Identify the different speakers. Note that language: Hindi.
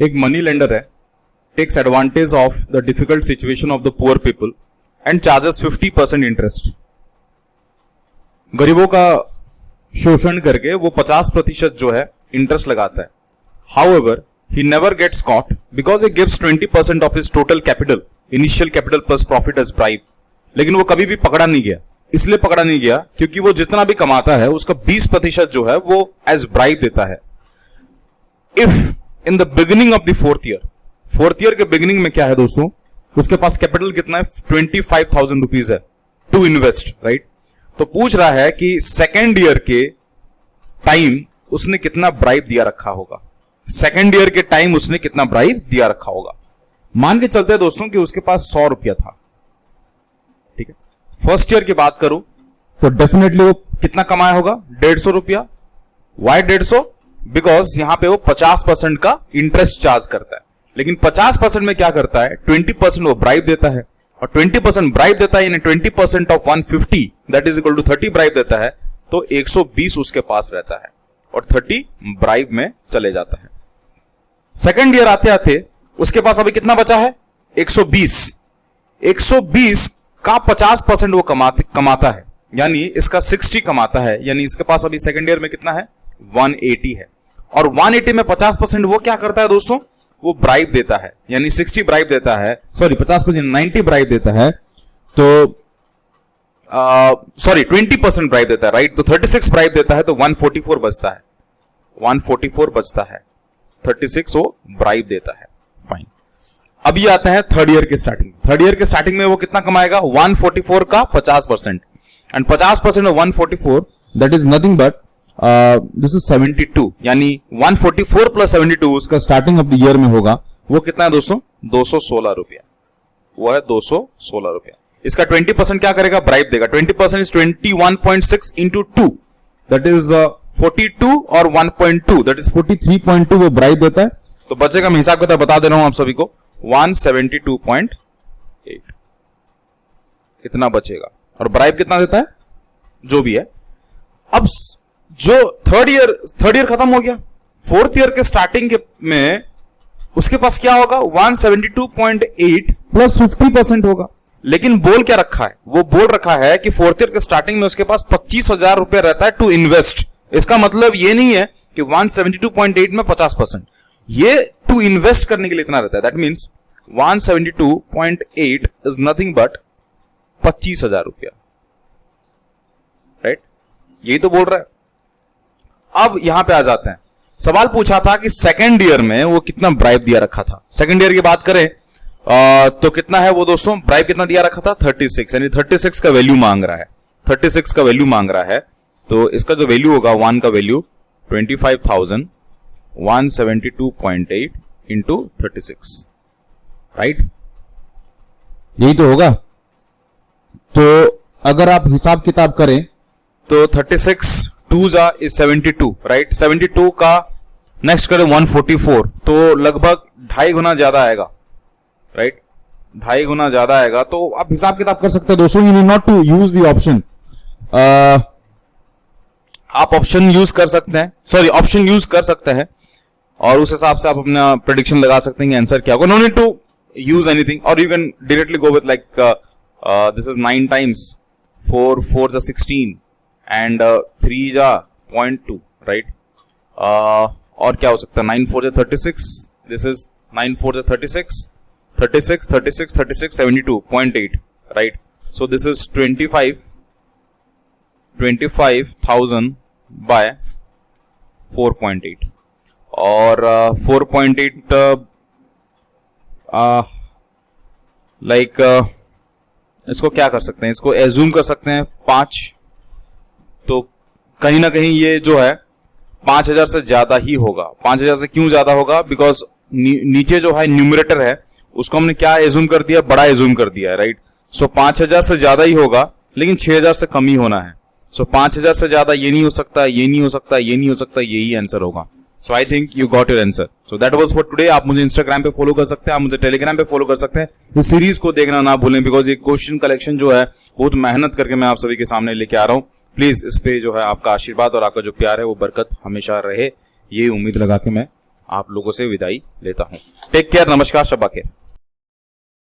Speaker 1: एक मनी लेंडर है, takes advantage of the difficult situation of the poor people and charges 50% interest. गरीबों का शोषण करके वो 50% जो है इंटरेस्ट लगाता है। However he never gets caught because he gives 20% of his total capital, initial capital plus profit as bribe। लेकिन वो कभी भी पकड़ा नहीं गया। इसलिए पकड़ा नहीं गया क्योंकि वो जितना भी कमाता है उसका 20% जो है वो एज ब्राइब देता है। If in the beginning of the fourth year के बिगिनिंग में क्या है दोस्तों, उसके पास कैपिटल कितना है, 25,000 रुपीज है टू इन्वेस्ट, राइट। तो पूछ रहा है कि सेकेंड ईयर के टाइम उसने कितना ब्राइब दिया रखा होगा। सेकेंड ईयर के टाइम उसने कितना ब्राइब दिया रखा होगा। मान के चलते हैं दोस्तों कि उसके पास 100 रुपया था, ठीक है। फर्स्ट ईयर की बात करूं तो डेफिनेटली वो कितना कमाया होगा, 150 रुपया। वाई 150? बिकॉज यहां पे वो 50% का इंटरेस्ट चार्ज करता है। लेकिन 50% में क्या करता है, 20% वो ब्राइब देता है, और 20% ब्राइब देता है यानी 20% of 150 that is equal to 30 bribe देता है। तो 120 उसके पास रहता है और 30 ब्राइब में चले जाता है। सेकेंड ईयर आते आते उसके पास अभी कितना बचा है, 120। 120 का 50% वो कमाता है, यानी इसका 60 कमाता है, यानी इसके पास अभी सेकेंड ईयर में कितना है, 180 है। और 180 में 50% वो क्या करता है दोस्तों, वो ब्राइब देता है, यानी 60 ब्राइब देता है, सॉरी 50% 90 ब्राइब देता है, तो सॉरी 20% ब्राइब देता है, राइट। तो 36 ब्राइब देता है, तो 144 बचता है, 144 बचता है, 36 वो ब्राइब देता है। फाइन। अब ये आता है थर्ड ईयर के स्टार्टिंग। थर्ड ईयर के स्टार्टिंग में वो कितना कमाएगा, 144 का 50%, and 50% of 144 that is nothing but this is 72, यानी 144 प्लस 72 उसका स्टार्टिंग ऑफ द ईयर में होगा। वो कितना है दोस्तों, 216 रुपया। वो है 216 रुपया। इसका 20% क्या करेगा, ब्राइब देगा। 20% इज 21.6 इंटू 2 दैट इज 42 और 1.2 दैट इज 43.2 वो ब्राइब देता है। तो बचेगा, मैं हिसाब किताब बता दे रहा हूं आप सभी को, 172.8 इतना बचेगा। और ब्राइब कितना देता है, जो भी है। अब जो थर्ड ईयर खत्म हो गया, फोर्थ ईयर के स्टार्टिंग के में उसके पास क्या होगा, 172.8 प्लस 50% होगा। लेकिन बोल क्या रखा है, वो बोल रखा है कि फोर्थ ईयर के स्टार्टिंग में उसके पास 25,000 रुपया रहता है टू इन्वेस्ट। इसका मतलब ये नहीं है कि 172.8 में 50%, ये टू इन्वेस्ट करने के लिए इतना रहता है। That means 172.8 is nothing but 25,000 रुपया, राइट। यही तो बोल रहा है। अब यहां पे आ जाते हैं, सवाल पूछा था कि सेकेंड ईयर में वो कितना ब्राइब दिया रखा था। सेकेंड ईयर की बात करें तो कितना है वो दोस्तों, ब्राइब कितना दिया रखा था, 36, यानी 36 का वैल्यू मांग रहा है, 36 का वैल्यू मांग रहा है। तो इसका जो वैल्यू होगा, 1 का वैल्यू 25,172.8 इंटू 36, राइट। यही तो होगा। तो अगर आप हिसाब किताब करें तो 36 2 जा इज 72, राइट। 72 का नेक्स्ट करें 144, तो लगभग 2.5 गुना ज्यादा आएगा, राइट। 2.5 गुना ज्यादा आएगा। तो आप हिसाब किताब कर सकते हैं दोस्तों। You need not to use the option, आप ऑप्शन यूज कर सकते हैं, सॉरी ऑप्शन यूज कर सकते हैं, और उस हिसाब से आप अपना प्रेडिक्शन लगा सकते हैं कि आंसर क्या होगा। No need to use anything, और you can directly go with like this is 9 times 4 4 16 and 3 जा 0.2, राइट। और क्या हो सकता है, 9 4 जा 36, दिस इज 9 4 जा 36, 36 36 36 72.8, right. So this is 25,000 by 4.8, और 4.8 लाइक इसको क्या कर सकते हैं, इसको एज्यूम कर सकते हैं 5। तो कहीं ना कहीं ये जो है 5,000 से ज्यादा ही होगा। 5,000 से क्यों ज्यादा होगा, बिकॉज नीचे जो है न्यूमरेटर है उसको हमने क्या एज्यूम कर दिया, बड़ा एज्यूम कर दिया है, राइट। सो 5,000 से ज्यादा ही होगा, लेकिन 6,000 से कम ही होना है। सो 5,000 से ज्यादा ये नहीं हो सकता, ये नहीं हो सकता, ये नहीं हो सकता, यही आंसर होगा। So I think you got your answer. So that was for today. आप मुझे इंस्टाग्राम पे फॉलो कर सकते हैं, आप मुझे टेलीग्राम पे फॉलो कर सकते हैं। इस सीरीज को देखना ना भूलें, बिकॉज ये क्वेश्चन कलेक्शन जो है बहुत मेहनत करके मैं आप सभी के सामने लेके आ रहा हूँ। प्लीज इस पे जो है आपका आशीर्वाद और आपका जो प्यार है वो बरकत हमेशा रहे, ये उम्मीद लगा के मैं आप लोगों से विदाई लेता हूं। टेक केयर, नमस्कार, शब्बा खैर।